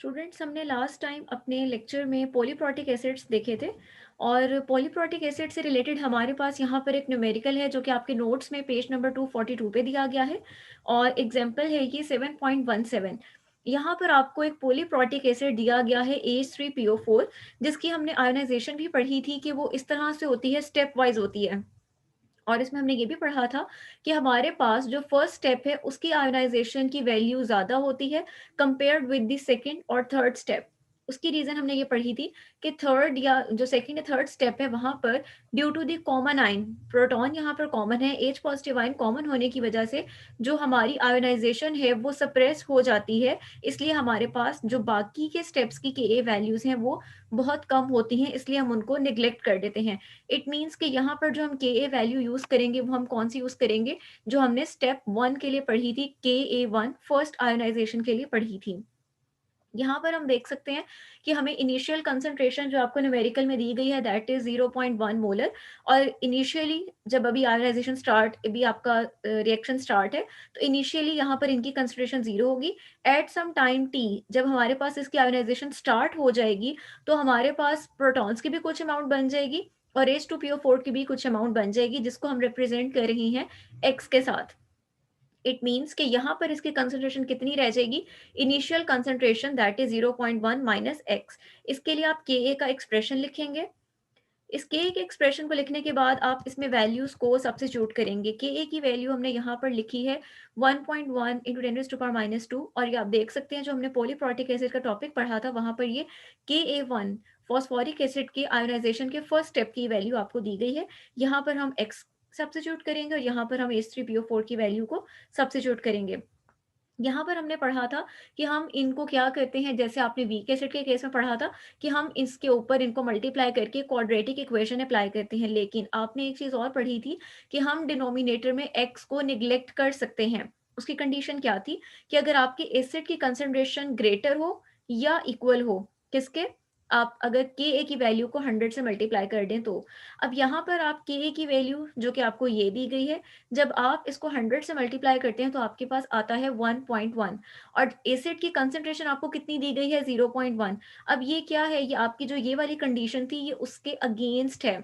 Students, हमने last time अपने lecture में पॉलीप्रोटिक एसिड्स देखे थे। और पॉलीप्रोटिक एसिड से रिलेटेड हमारे पास यहाँ पर एक न्यूमेरिकल है जो कि आपके नोट्स में पेज नंबर 242 पे दिया गया है। और एग्जांपल है ये 7.17। यहाँ पर आपको एक पॉलीप्रोटिक एसिड दिया गया है AH3PO4, जिसकी हमने आयोनाइजेशन भी पढ़ी थी कि वो इस तरह से होती है, स्टेप वाइज होती है। और इसमें हमने ये भी पढ़ा था कि हमारे पास जो फर्स्ट स्टेप है उसकी आयोनाइजेशन की वैल्यू ज़्यादा होती है कंपेयर्ड विद द सेकंड और थर्ड स्टेप। उसकी रीज़न हमने ये पढ़ी थी कि थर्ड या जो सेकंड या थर्ड स्टेप है वहाँ पर due to the common ion, proton यहाँ पर कॉमन है, एच पॉजिटिव आयन कॉमन होने की वजह से जो हमारी आयोनाइजेशन है वो सप्रेस हो जाती है। इसलिए हमारे पास जो बाकी के स्टेप्स की के ए वैल्यूज़ हैं वो बहुत कम होती हैं, इसलिए हम उनको निग्लेक्ट कर देते हैं। इट मीन्स कि यहाँ पर जो हम के ए वैल्यू यूज करेंगे वो हम कौन सी यूज करेंगे, जो हमने स्टेप 1 के लिए पढ़ी थी, Ka1 फर्स्ट आयोनाइजेशन के लिए पढ़ी थी। यहाँ पर हम देख सकते हैं कि हमें इनिशियल कंसंट्रेशन जो आपको न्यूमेरिकल में दी गई है दैट इज 0.1 मोलर। और इनिशियली जब अभी आयोनाइजेशन स्टार्ट, अभी आपका रिएक्शन स्टार्ट है, तो इनिशियली यहाँ पर इनकी कंसंट्रेशन 0 होगी। एट सम टाइम टी जब हमारे पास इसकी आयोनाइजेशन स्टार्ट हो जाएगी तो हमारे पास प्रोटॉन्स की भी कुछ अमाउंट बन जाएगी और H2PO4 की भी कुछ अमाउंट बन जाएगी, जिसको हम रिप्रेजेंट कर रही हैं एक्स के साथ। इट मीन्स कि यहाँ पर इसकी कंसंट्रेशन कितनी रह जाएगी, initial concentration that is 0.1 minus x. इसके लिए आप के ए का एक्सप्रेशन लिखेंगे। इस के ए के एक्सप्रेशन को लिखने के बाद आप इसमें वैल्यूज को सब्स्टिट्यूट करेंगे। के ए की वैल्यू हमने यहाँ पर लिखी है 1.1 इंटू 10⁻²। और ये आप देख सकते हैं जो हमने पॉलीप्रोटिक एसिड का टॉपिक पढ़ा था वहाँ पर ये Ka1 फॉस्फोरिक एसिड के आयोनाइजेशन के फर्स्ट स्टेप की वैल्यू आपको दी गई है। यहाँ पर हम एक्स सब्स्टिट्यूट करेंगे और यहाँ पर हम H3PO4 की वैल्यू को सब्स्टिट्यूट करेंगे। यहाँ पर हमने पढ़ा था कि हम इनको क्या करते हैं, जैसे आपने वीक एसिड के केस में पढ़ा था कि हम इसके ऊपर इनको मल्टीप्लाई करके क्वाड्रेटिक इक्वेशन अप्लाई करते हैं। लेकिन आपने एक चीज़ और पढ़ी थी कि हम डिनोमिनेटर में एक्स को निग्लेक्ट कर सकते हैं। उसकी कंडीशन क्या थी कि अगर आपके एसिड की कंसंट्रेशन ग्रेटर हो या इक्वल हो, किसके, आप अगर के ए की वैल्यू को 100 से मल्टीप्लाई कर दें तो। अब यहाँ पर आप के ए की वैल्यू जो कि आपको ये दी गई है, जब आप इसको 100 से मल्टीप्लाई करते हैं तो आपके पास आता है 1.1। और एसिड की कंसंट्रेशन आपको कितनी दी गई है, 0.1। अब ये क्या है, ये आपकी जो ये वाली कंडीशन थी ये उसके अगेंस्ट है,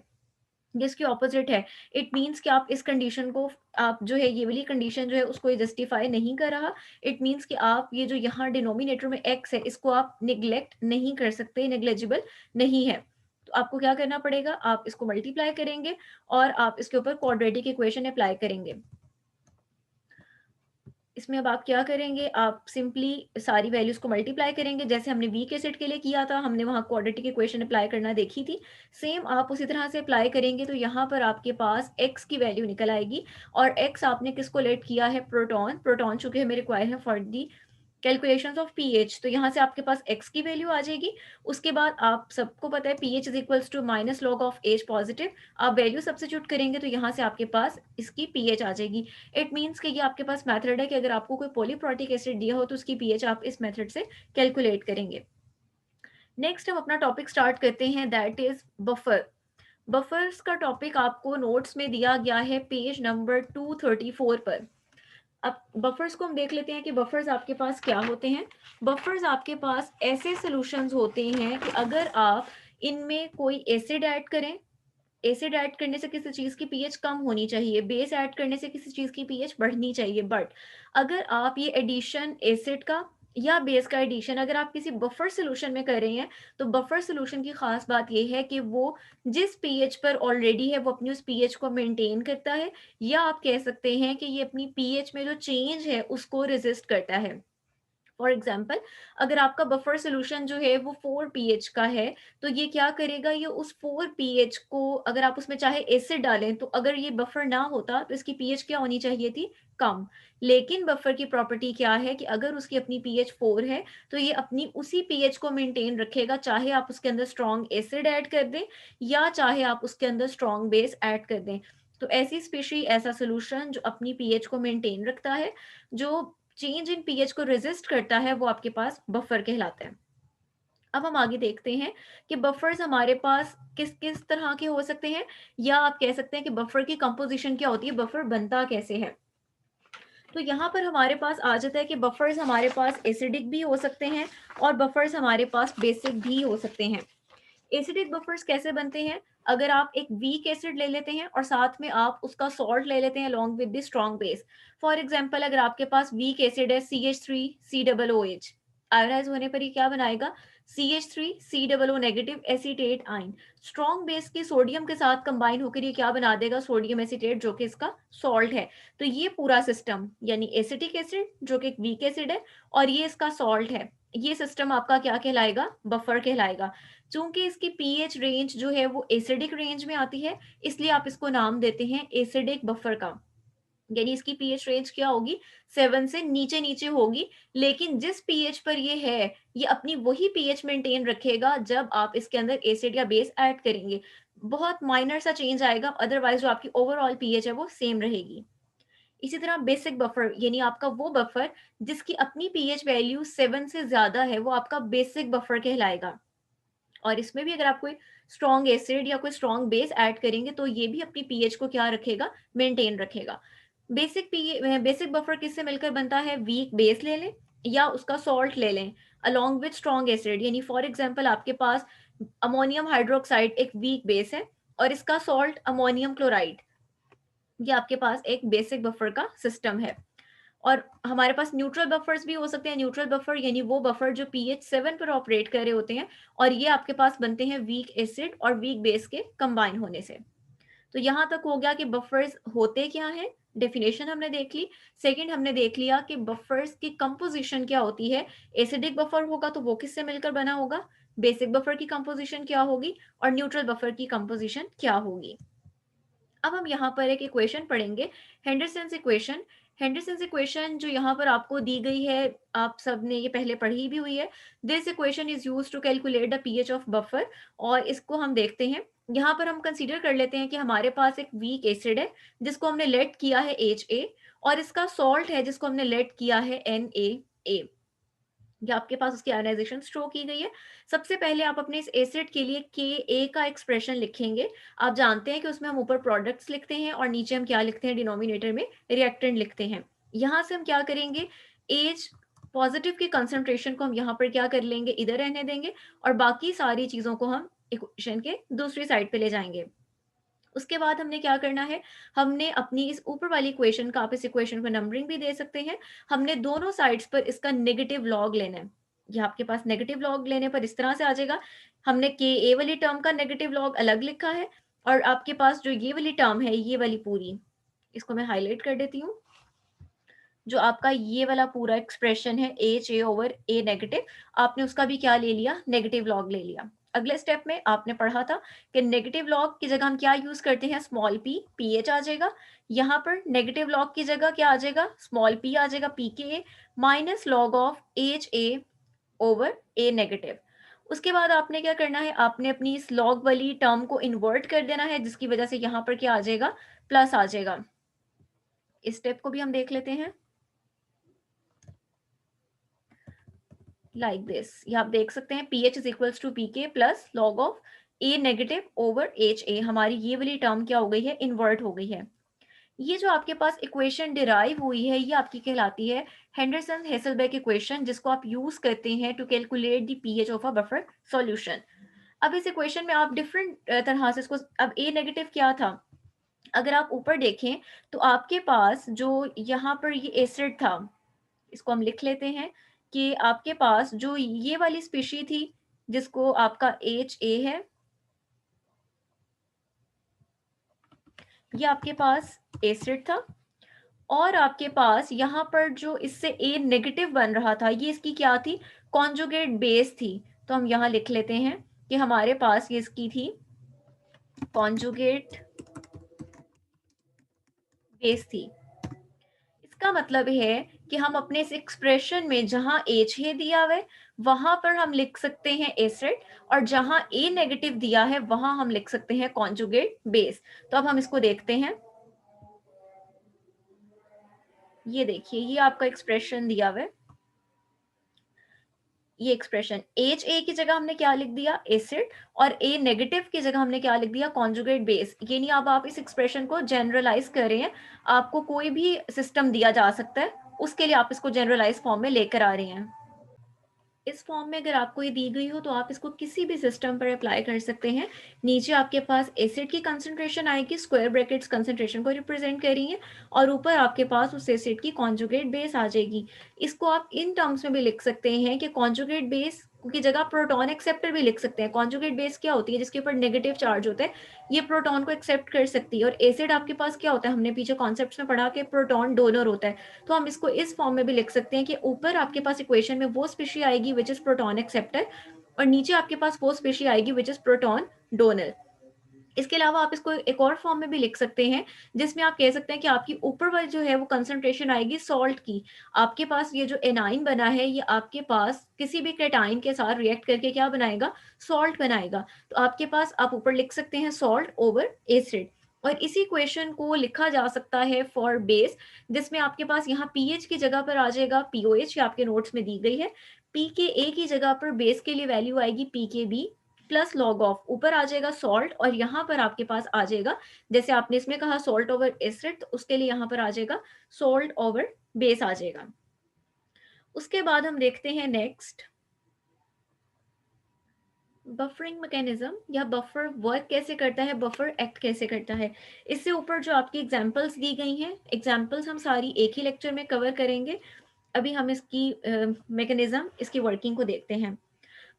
जिसकी ऑपोजिट है। इट मीन्स कि आप इस कंडीशन को, आप जो है ये वाली कंडीशन जो है उसको जस्टिफाई नहीं कर रहा। इट मीन्स कि आप ये जो यहाँ डिनोमिनेटर में एक्स है इसको आप निग्लेक्ट नहीं कर सकते, नेग्लेजिबल नहीं है। तो आपको क्या करना पड़ेगा, आप इसको मल्टीप्लाई करेंगे और आप इसके ऊपर क्वाड्रेटिक इक्वेशन अप्लाई करेंगे। इसमें अब आप क्या करेंगे, आप सिंपली सारी वैल्यूज को मल्टीप्लाई करेंगे, जैसे हमने वीक एसिड के लिए किया था, हमने वहाँ क्वाड्रेटिक इक्वेशन अप्लाई करना देखी थी। सेम आप उसी तरह से अप्लाई करेंगे तो यहाँ पर आपके पास x की वैल्यू निकल आएगी। और x आपने किसको लेट किया है, प्रोटॉन। प्रोटॉन चूंकि हमें रिक्वायर है for the calculations of pH, तो यहाँ से आपके पास x की वैल्यू आ जाएगी। उसके बाद आप सबको पता है pH is equals to minus log of H positive. आप वैल्यू सब्स्टिट्यूट करेंगे तो यहाँ से आपके पास इसकी पीएच आ जाएगी। इट मीन्स कि ये आपके पास मेथड है कि अगर आपको कोई पॉलीप्रोटिक एसिड दिया हो तो उसकी पीएच आप इस मेथड से कैलकुलेट करेंगे। नेक्स्ट हम अपना टॉपिक स्टार्ट करते हैं दैट इज बफर। बफर्स का टॉपिक आपको नोट्स में दिया गया है पेज नंबर 234 पर। अब बफर्स को हम देख लेते हैं कि बफर्स आपके पास क्या होते हैं। बफर्स आपके पास ऐसे सॉल्यूशंस होते हैं कि अगर आप इनमें कोई एसिड ऐड करें, एसिड ऐड करने से किसी चीज की पीएच कम होनी चाहिए, बेस ऐड करने से किसी चीज की पीएच बढ़नी चाहिए। बट अगर आप ये एडिशन एसिड का या बेस का एडिशन अगर आप किसी बफर सोल्यूशन में कर रहे हैं, तो बफर सोल्यूशन की खास बात यह है कि वो जिस पीएच पर ऑलरेडी है वो अपनी उस पीएच को मेंटेन करता है, या आप कह सकते हैं कि ये अपनी पीएच में जो चेंज है उसको रेजिस्ट करता है। फॉर एग्जाम्पल, अगर आपका बफर सोल्यूशन जो है वो 4 pH का है, तो ये क्या करेगा, ये उस 4 pH को, अगर आप उसमें चाहे एसिड डालें, तो अगर ये बफर ना होता तो इसकी पीएच क्या होनी चाहिए थी, कम। लेकिन बफर की प्रॉपर्टी क्या है कि अगर उसकी अपनी पीएच 4 है तो ये अपनी उसी पीएच को मेंटेन रखेगा, चाहे आप उसके अंदर स्ट्रॉन्ग एसिड ऐड कर दें या चाहे आप उसके अंदर स्ट्रॉन्ग बेस ऐड कर दें। तो ऐसी स्पेशी, ऐसा सोल्यूशन जो अपनी पीएच को मेंटेन रखता है, जो चेंज इन पीएच को रेजिस्ट करता है, वो आपके पास बफर कहलाता है। अब हम आगे देखते हैं कि बफर्स हमारे पास किस किस तरह के हो सकते हैं, या आप कह सकते हैं कि बफर की कंपोजिशन क्या होती है, बफर बनता कैसे है। तो यहाँ पर हमारे पास आ जाता है कि बफर्स हमारे पास एसिडिक भी हो सकते हैं और बफर्स हमारे पास बेसिक भी हो सकते हैं। एसिडिक बफर्स कैसे बनते हैं? अगर आप एक वीक एसिड ले लेते हैं और साथ में आप उसका सॉल्ट ले लेते हैं along with the strong base. For example अगर आपके पास वीक एसिड है CH3COOH, आयोनाइज होने पर ये क्या बनाएगा? CH3COO negative acetate ion. Strong base के सोडियम के साथ कंबाइन होकर ये क्या बना देगा? सोडियम एसीटेट, जो कि इसका सॉल्ट है। तो ये पूरा सिस्टम यानी एसिटिक एसिड जो कि एक वीक एसिड है और ये इसका सॉल्ट है, ये सिस्टम आपका क्या कहलाएगा? बफर कहलाएगा। चूंकि इसकी पीएच रेंज जो है वो एसिडिक रेंज में आती है, इसलिए आप इसको नाम देते हैं एसिडिक बफर का। यानी इसकी पीएच रेंज क्या होगी? 7 से नीचे नीचे होगी, लेकिन जिस पीएच पर ये है, ये अपनी वही पीएच मेंटेन रखेगा जब आप इसके अंदर एसिड या बेस ऐड करेंगे। बहुत माइनर सा चेंज आएगा, अदरवाइज जो आपकी ओवरऑल पीएच है वो सेम रहेगी। इसी तरह बेसिक बफर यानी आपका वो बफर जिसकी अपनी पीएच वैल्यू 7 से ज्यादा है, वो आपका बेसिक बफर कहलाएगा। और इसमें भी अगर आप कोई स्ट्रॉन्ग एसिड या कोई स्ट्रॉन्ग बेस ऐड करेंगे तो ये भी अपनी पीएच को क्या रखेगा? मेंटेन रखेगा। बेसिक बफर किससे मिलकर बनता है? वीक बेस ले लें या उसका सॉल्ट ले लें अलोंग विद स्ट्रॉन्ग एसिड। यानी फॉर एग्जांपल आपके पास अमोनियम हाइड्रोक्साइड एक वीक बेस है और इसका सॉल्ट अमोनियम क्लोराइड, ये आपके पास एक बेसिक बफर का सिस्टम है। और हमारे पास न्यूट्रल बफर्स भी हो सकते हैं। न्यूट्रल बफर यानी वो बफर जो पीएच 7 पर ऑपरेट कर रहे होते हैं और ये आपके पास बनते हैं वीक एसिड और वीक बेस के कंबाइन होने से। तो यहाँ तक हो गया कि बफर्स होते क्या हैं, डेफिनेशन हमने देख ली। सेकंड हमने देख लिया कि बफर्स की कंपोजिशन क्या होती है। एसिडिक बफर होगा तो वो किससे मिलकर बना होगा? बेसिक बफर की कंपोजिशन क्या होगी और न्यूट्रल बफर की कंपोजिशन क्या होगी। अब हम यहाँ पर एक इक्वेशन पढ़ेंगे, हेंडरसन्स इक्वेशन। हेंडरसन्स इक्वेशन जो यहाँ पर आपको दी गई है, आप सब ने ये पहले पढ़ी भी हुई है। This equation is use to calculate the pH of buffer. और इसको हम देखते हैं, यहाँ पर हम कंसीडर कर लेते हैं कि हमारे पास एक वीक एसिड है जिसको हमने लेट किया है HA और इसका सॉल्ट है जिसको हमने लेट किया है NaA। या आपके पास उसकी आयनाइजेशन शो की गई है। सबसे पहले आप अपने इस एसिड के लिए Ka का एक्सप्रेशन लिखेंगे। आप जानते हैं कि उसमें हम ऊपर प्रोडक्ट्स लिखते हैं और नीचे हम क्या लिखते हैं? डिनोमिनेटर में रिएक्टेंट लिखते हैं। यहाँ से हम क्या करेंगे? एज पॉजिटिव की कंसंट्रेशन को हम यहाँ पर क्या कर लेंगे? इधर रहने देंगे और बाकी सारी चीजों को हम इक्वेशन के दूसरी साइड पे ले जाएंगे। उसके बाद हमने क्या करना है? हमने अपनी इस ऊपर वाली इक्वेशन का, आप इस इक्वेशन को नंबरिंग भी दे सकते हैं, हमने दोनों साइड्स पर इसका नेगेटिव लॉग लेना है। ये आपके पास नेगेटिव लॉग लेने पर इस तरह से आ जाएगा। हमने के ए वाली टर्म का नेगेटिव लॉग अलग लिखा है और आपके पास जो ये वाली टर्म है, ये वाली पूरी, इसको मैं हाईलाइट कर देती हूँ। जो आपका ये वाला पूरा एक्सप्रेशन है HA/A नेगेटिव, आपने उसका भी क्या ले लिया? नेगेटिव लॉग ले लिया। अगले स्टेप में आपने पढ़ा था कि नेगेटिव लॉग की जगह हम क्या यूज करते हैं? स्मॉल p, pH आ जाएगा। यहाँ पर नेगेटिव लॉग की जगह क्या आ जाएगा? स्मॉल p आ जाएगा, pKa minus log of HA/A negative. उसके बाद आपने क्या करना है? आपने अपनी इस लॉग वाली टर्म को इन्वर्ट कर देना है, जिसकी वजह से यहाँ पर क्या आ जाएगा? प्लस आ जाएगा। इस स्टेप को भी हम देख लेते हैं लाइक दिस। ये आप देख सकते हैं pH is equals to pK plus log of A negative over HA। हमारी ये वाली टर्म क्या हो गई है? इन्वर्ट हो गई है। ये जो आपके पास इक्वेशन डिराइव हुई है, ये आपकी कहलाती है हेंडरसन हेसलबर्ग इक्वेशन, जिसको आप यूज करते हैं to calculate the pH of a buffer solution. अब इस इक्वेशन में आप डिफरेंट तरह से इसको, अब A नेगेटिव क्या था? अगर आप ऊपर देखें तो आपके पास जो यहाँ पर ये एसिड था, इसको हम लिख लेते हैं कि आपके पास जो ये वाली स्पीशी थी जिसको आपका HA है, ये आपके पास एसिड था। और आपके पास यहाँ पर जो इससे A नेगेटिव बन रहा था, ये इसकी क्या थी? कॉन्जुगेट बेस थी। तो हम यहाँ लिख लेते हैं कि हमारे पास ये इसकी थी कॉन्जुगेट बेस थी। इसका मतलब है कि हम अपने इस एक्सप्रेशन में जहां HA दिया हुआ है वहां पर हम लिख सकते हैं एसिड, और जहां A नेगेटिव दिया है वहां हम लिख सकते हैं कॉन्जुगेट बेस। तो अब हम इसको देखते हैं। ये देखिए, ये आपका एक्सप्रेशन दिया हुआ है। ये एक्सप्रेशन एच ए की जगह हमने क्या लिख दिया एसिड, और ए नेगेटिव की जगह हमने क्या लिख दिया कॉन्जुगेट बेस। ये नहीं, अब आप इस एक्सप्रेशन को जनरलाइज कर रहे हैं, आपको कोई भी सिस्टम दिया जा सकता है, उसके लिए आप इसको जनरलाइज फॉर्म में लेकर आ रहे हैं। इस फॉर्म में अगर आपको ये दी गई हो तो आप इसको किसी भी सिस्टम पर अप्लाई कर सकते हैं। नीचे आपके पास एसिड की कंसंट्रेशन आएगी, स्क्वायर ब्रैकेट्स कंसंट्रेशन को रिप्रेजेंट करेंगे, और ऊपर आपके पास उस एसिड की कॉन्जुगेट बेस आ जाएगी। इसको आप इन टर्म्स में भी लिख सकते हैं कि कॉन्जुगेट बेस की जगह प्रोटॉन एक्सेप्टर भी लिख सकते हैं। कॉन्जुगेट बेस क्या होती है, जिसके ऊपर नेगेटिव चार्ज होता है, ये प्रोटॉन को एक्सेप्ट कर सकती है। और एसिड आपके पास क्या होता है, हमने पीछे कॉन्सेप्ट्स में पढ़ा कि प्रोटॉन डोनर होता है। तो हम इसको इस फॉर्म में भी लिख सकते हैं कि ऊपर आपके पास इक्वेशन में वो स्पीशी आएगी विच इज प्रोटॉन एक्सेप्टर, और नीचे आपके पास वो स्पीशी आएगी विच इज प्रोटॉन डोनर। इसके अलावा आप इसको एक और फॉर्म में भी लिख सकते हैं, जिसमें आप कह सकते हैं कि आपकी ऊपर वाली जो है वो कंसंट्रेशन आएगी सॉल्ट की। आपके पास ये जो एनाइन बना है, ये आपके पास किसी भी कैटाइन के साथ रिएक्ट करके क्या बनाएगा, सॉल्ट बनाएगा। तो आपके पास आप ऊपर लिख सकते हैं सॉल्ट ओवर एसिड। और इसी क्वेश्चन को लिखा जा सकता है फॉर बेस, जिसमें आपके पास यहाँ पीएच की जगह पर आ जाएगा पीओएच, ये आपके नोट्स में दी गई है। पी के ए की जगह पर बेस के लिए वैल्यू आएगी पी के बी प्लस लॉग ऑफ, ऊपर आ जाएगा सॉल्ट, और यहाँ पर आपके पास आ जाएगा, जैसे आपने इसमें कहा सॉल्ट ओवर एसिड, तो उसके लिए यहाँ पर आ जाएगा सॉल्ट ओवर बेस आ जाएगा। उसके बाद हम देखते हैं नेक्स्ट बफरिंग मैकेनिज्म, या बफर वर्क कैसे करता है, बफर एक्ट कैसे करता है। इससे ऊपर जो आपकी एग्जांपल्स दी गई हैं, एग्जांपल्स हम सारी एक ही लेक्चर में कवर करेंगे। अभी हम इसकी मैकेनिज्म, इसकी वर्किंग को देखते हैं।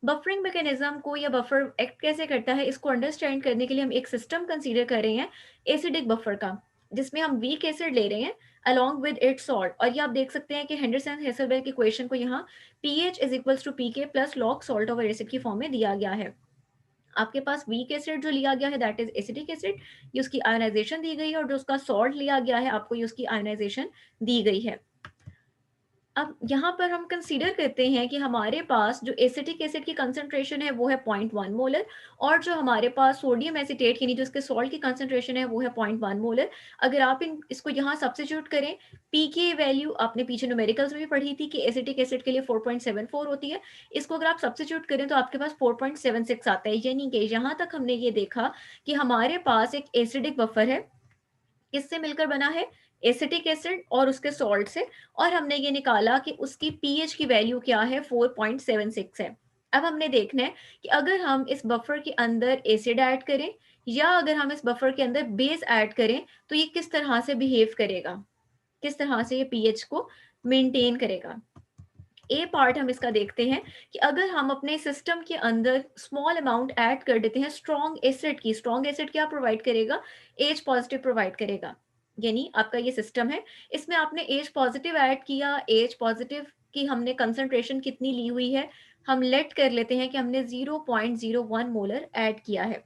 बफरिंग मैकेनिज्म को या बफर एक्ट कैसे करता है, इसको अंडरस्टैंड करने के लिए हम एक सिस्टम कंसीडर कर रहे हैं एसिडिक बफर का, जिसमें हम वीक एसिड ले रहे हैं अलोंग विद इट्स सॉल्ट। और ये आप देख सकते हैं कि हेंडरसन हेसलबर्ग की इक्वेशन को यहाँ pH is equals to pK plus log salt over acid की फॉर्म में दिया गया है। आपके पास वीक एसिड जो लिया गया है दैट इज एसिडिक एसिड, ये उसकी आयनाइजेशन दी गई है, और जो उसका सॉल्ट लिया गया है आपको ये उसकी आयनाइजेशन दी गई है। अब यहाँ पर हम कंसीडर करते हैं कि हमारे पास जो एसिटिक एसिड की कंसंट्रेशन है वो है 0.1 मोलर, और जो हमारे पास सोडियम एसिटेट यानी जो इसके सॉल्ट की कंसंट्रेशन है वो है 0.1 मोलर। अगर आप इसको यहाँ सब्स्टिट्यूट करें, पी की वैल्यू आपने पीछे न्यूमेरिकल्स में भी पढ़ी थी कि एसिटिक एसिड के लिए 4.74 होती है। इसको अगर आप सब्स्टिट्यूट करें तो आपके पास 4.76 आता है। यानी कि यहाँ तक हमने ये देखा कि हमारे पास एक एसिडिक बफर है, किससे मिलकर बना है, एसिटिक एसिड और उसके सॉल्ट से, और हमने ये निकाला कि उसकी पीएच की वैल्यू क्या है, 4.76 है। अब हमने देखना है कि अगर हम इस बफर के अंदर एसिड ऐड करें या अगर हम इस बफर के अंदर बेस ऐड करें तो ये किस तरह से बिहेव करेगा, किस तरह से ये पीएच को मेंटेन करेगा। ए पार्ट हम इसका देखते हैं कि अगर हम अपने सिस्टम के अंदर स्मॉल अमाउंट ऐड कर देते हैं स्ट्रॉन्ग एसिड की, स्ट्रॉन्ग एसिड क्या प्रोवाइड करेगा, एच पॉजिटिव प्रोवाइड करेगा। यानी आपका ये सिस्टम है, इसमें आपने एच पॉजिटिव ऐड किया, एच पॉजिटिव की हमने कंसंट्रेशन कितनी ली हुई है, हम लेट कर लेते हैं कि हमने 0.01 मोलर ऐड किया है।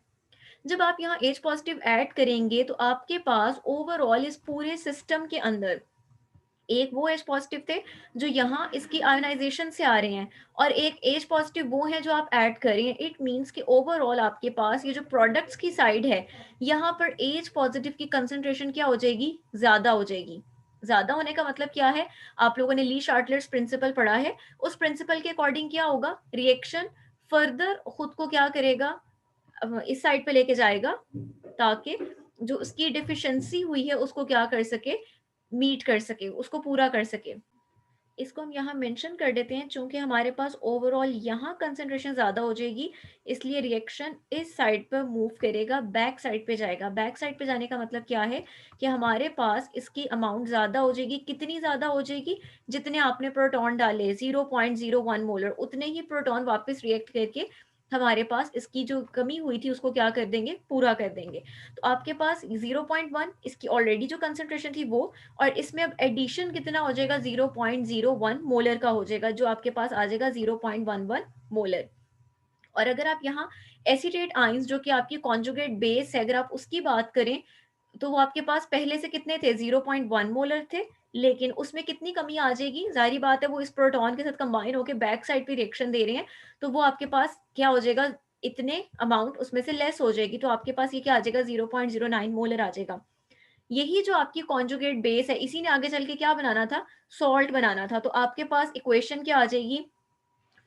जब आप यहाँ एच पॉजिटिव ऐड करेंगे तो आपके पास ओवरऑल इस पूरे सिस्टम के अंदर एक वो एच पॉजिटिव थे जो यहाँ इसकी आयोनाइजेशन से आ रहे हैं, और एक एच पॉजिटिव वो है जो आप ऐड कर रहे हैं। इट मीन्स कि ओवरऑल आपके पास ये जो प्रोडक्ट्स की साइड है, यहाँ पर एच पॉजिटिव की कंसंट्रेशन क्या हो जाएगी, ज्यादा हो जाएगी। ज्यादा होने का मतलब क्या है, आप लोगों ने ली शार्टलेट्स प्रिंसिपल पढ़ा है, उस प्रिंसिपल के अकॉर्डिंग क्या होगा, रिएक्शन फर्दर खुद को क्या करेगा, इस साइड पे लेके जाएगा, ताकि जो उसकी डिफिशिएंसी हुई है उसको क्या कर सके, मीट कर सके, उसको पूरा कर सके। इसको हम यहाँ मेंशन कर देते हैं, चूंकि हमारे पास ओवरऑल यहाँ कंसंट्रेशन ज़्यादा हो जाएगी, इसलिए रिएक्शन इस साइड पर मूव करेगा, बैक साइड पे जाएगा। बैक साइड पे जाने का मतलब क्या है कि हमारे पास इसकी अमाउंट ज़्यादा हो जाएगी। कितनी ज़्यादा हो जाएगी, जितने आपने प्रोटॉन डाले 0.01 मोलर, उतने ही प्रोटॉन वापस रिएक्ट करके हमारे पास इसकी जो कमी हुई थी उसको क्या कर देंगे, पूरा कर देंगे। तो आपके पास 0.1 इसकी ऑलरेडी जो कंसंट्रेशन थी वो, और इसमें अब एडिशन कितना हो जाएगा, 0.01 मोलर का हो जाएगा, जो आपके पास आ जाएगा 0.11 मोलर। और अगर आप यहाँ एसीटेट आइंस जो कि आपकी कॉन्जुगेट बेस है, अगर आप उसकी बात करें तो वो आपके पास पहले से कितने थे, 0.1 मोलर थे, लेकिन उसमें कितनी कमी आ जाएगी, जाहिर बात है वो इस प्रोटॉन के साथ कंबाइन होकर बैक साइड पे रिएक्शन दे रहे हैं, तो वो आपके पास क्या हो जाएगा, इतने अमाउंट उसमें से लेस हो जाएगी, तो आपके पास ये क्या आ जाएगा, 0.09 मोलर आ जाएगा। यही जो आपकी कॉन्जुगेट बेस है, इसी ने आगे चल के क्या बनाना था, सॉल्ट बनाना था। तो आपके पास इक्वेशन क्या आ जाएगी,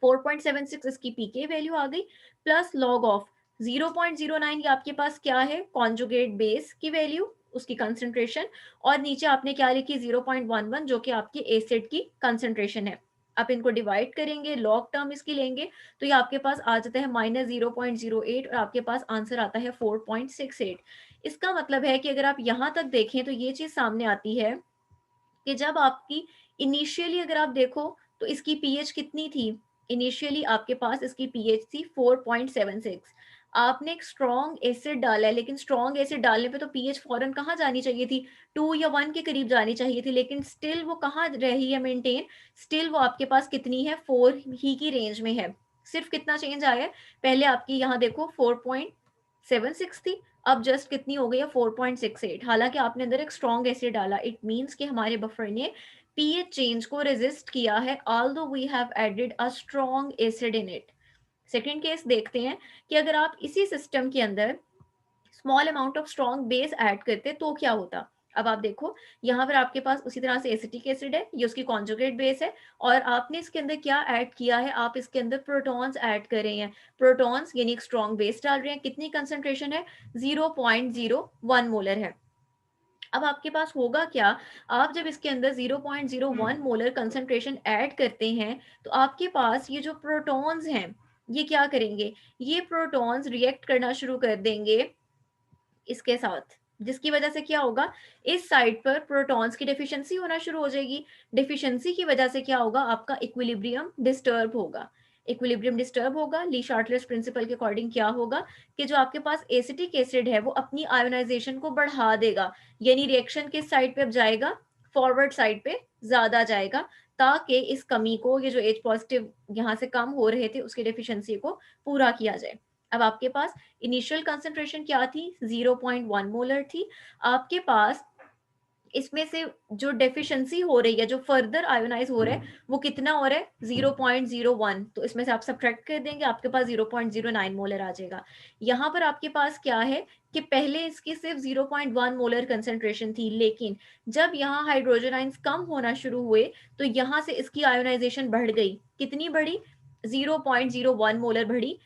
4.76 इसकी पीके वैल्यू आ गई, प्लस लॉग ऑफ 0.09, ये आपके पास क्या है, कॉन्जुगेट बेस की वैल्यू, उसकी कंसंट्रेशन, और नीचे आपने क्या लिखी, 0.11 जो कि आपकी एसिड की कंसंट्रेशन है। आप इनको डिवाइड करेंगे, लॉग टर्म इसकी लेंगे, तो ये आपके पास आ जाता है -0.08 और आपके पास आंसर आता है 4.68। इसका मतलब है कि अगर आप यहाँ तक देखें तो ये चीज सामने आती है कि जब आपकी इनिशियली अगर आप देखो तो इसकी पीएच कितनी थी, इनिशियली आपके पास इसकी पीएच थी 4.76। आपने एक स्ट्रॉन्ग एसिड डाला है, लेकिन स्ट्रॉन्ग एसिड डालने पे तो पीएच फौरन कहाँ जानी चाहिए थी, 2 या 1 के करीब जानी चाहिए थी, लेकिन स्टिल वो कहाँ रही है मेंटेन, स्टिल वो आपके पास कितनी है, 4 ही की रेंज में है। सिर्फ कितना चेंज आया है, पहले आपकी यहाँ देखो 4.76 थी, अब जस्ट कितनी हो गई है, 4.68। हालांकि आपने अंदर एक स्ट्रॉन्ग एसिड डाला, इट मीन्स कि हमारे बफर ने पीएच चेंज को रेजिस्ट किया है, although we have added a strong acid in it. Second case देखते हैं कि अगर आप इसी सिस्टम के अंदर small amount of strong base add करते तो क्या होता। अब आप देखो, यहाँ पर आपके पास उसी तरह से एसिटिक एसिड है, ये उसकी कॉन्जुगेट बेस है, और आपने इसके अंदर क्या ऐड किया है, आप इसके अंदर प्रोटॉन्स ऐड कर रहे हैं, प्रोटॉन्स यानी एक स्ट्रॉन्ग बेस डाल रहे हैं, कितनी कंसंट्रेशन है, 0.01 मोलर है। अब आपके पास होगा क्या, आप जब इसके अंदर 0.01 मोलर कंसंट्रेशन ऐड करते हैं, तो आपके पास ये जो प्रोटॉन्स हैं, ये क्या करेंगे, ये प्रोटॉन्स रिएक्ट करना शुरू कर देंगे इसके साथ, जिसकी वजह से क्या होगा, इस साइड पर प्रोटॉन्स की डेफिशिएंसी होना शुरू हो जाएगी। डेफिशिएंसी की वजह से क्या होगा, आपका इक्विलिब्रियम डिस्टर्ब होगा। इक्विलिब्रियम डिस्टर्ब होगा, ली शार्टलेस प्रिंसिपल के अकॉर्डिंग क्या होगा कि जो आपके पास एसिटिक एसिड है वो अपनी आयोनाइजेशन को बढ़ा देगा, यानी रिएक्शन किस साइड पे अब जाएगा, फॉरवर्ड साइड पे ज्यादा जाएगा, ताकि इस कमी को, ये जो एच पॉजिटिव यहाँ से कम हो रहे थे उसकी डेफिशिएंसी को पूरा किया जाए। अब आपके पास इनिशियल कंसंट्रेशन क्या थी, 0.1 मोलर थी। आपके पास इसमें से जो डेफिशिएंसी हो रही है, जो फर्दर आयोनाइज हो रहा है, वो कितना हो रहा है, 0.01, तो इसमें से आप सब्ट्रैक्ट कर देंगे, आपके पास 0.09 मोलर आ जाएगा। यहाँ पर आपके पास क्या है कि पहले इसकी सिर्फ 0.1 मोलर कंसेंट्रेशन थी, लेकिन जब यहाँ हाइड्रोजन आयंस कम होना शुरू हुए तो यहाँ से इसकी आयोनाइजेशन बढ़ गई, कितनी बढ़ी, 0.01 मोलर बढ़ी।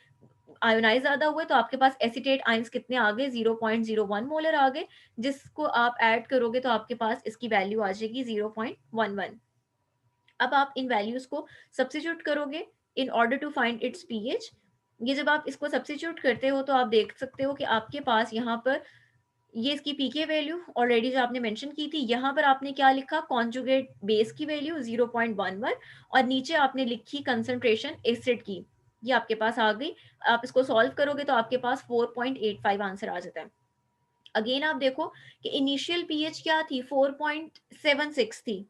आयोनाइज ज्यादा हुए तो आपके पास एसिटेट आयंस कितने आ गए, 0.01 मोलर आ गए, जिसको आप ऐड करोगे तो आपके पास इसकी वैल्यू आ जाएगी 0.11। अब आप इन वैल्यूज को सब्स्टिट्यूट करोगे in order to find its pH. ये जब आप इसको सब्स्टिट्यूट करते हो तो आप देख सकते हो कि आपके पास यहाँ पर ये इसकी पीके वैल्यू ऑलरेडी जो आपने मेंशन की थी, यहाँ पर आपने क्या लिखा, कॉन्जुगेट बेस की वैल्यू 0.11, और नीचे आपने लिखी कंसंट्रेशन एसिड की, ये आपके पास आ गई। आप इसको सॉल्व करोगे तो आपके पास 4.85 आंसर आ जाता है। अगेन आप देखो कि इनिशियल पीएच क्या थी, 4.76 थी,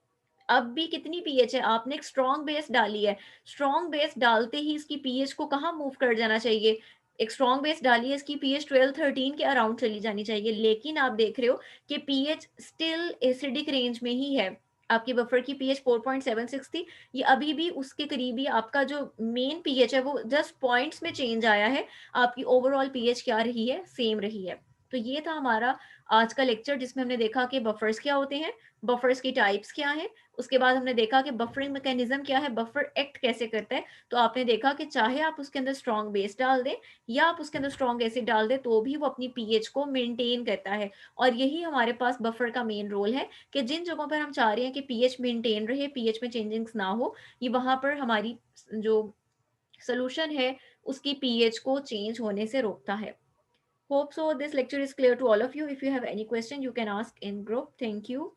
अब भी कितनी पीएच है, आपने एक स्ट्रॉन्ग बेस डाली है, स्ट्रॉन्ग बेस डालते ही इसकी पीएच को कहाँ मूव कर जाना चाहिए, एक स्ट्रॉन्ग बेस डाली है, इसकी पीएच 12-13 के अराउंड चली जानी चाहिए, लेकिन आप देख रहे हो कि पीएच स्टिल एसिडिक रेंज में ही है। आपकी बफर की पीएच 4.76 थी, ये अभी भी उसके करीब ही, आपका जो मेन पीएच है वो जस्ट पॉइंट्स में चेंज आया है, आपकी ओवरऑल पीएच क्या रही है, सेम रही है। तो ये था हमारा आज का लेक्चर, जिसमें हमने देखा कि बफर्स क्या होते हैं, बफर्स की टाइप्स क्या हैं, उसके बाद हमने देखा कि बफरिंग मैकेनिज्म क्या है, बफर एक्ट कैसे करता है। तो आपने देखा कि चाहे आप उसके अंदर स्ट्रॉन्ग बेस डाल दें या आप उसके अंदर स्ट्रॉन्ग एसिड डाल दें, तो भी वो अपनी पीएच को मेंटेन करता है। और यही हमारे पास बफर का मेन रोल है कि जिन जगहों पर हम चाह रहे हैं कि पीएच मेंटेन रहे, पीएच में चेंजिंग्स ना हो, ये वहां पर हमारी जो सोल्यूशन है उसकी पीएच को चेंज होने से रोकता है। Hope so this lecture is clear to all of you. If you have any question, you can ask in group. Thank you.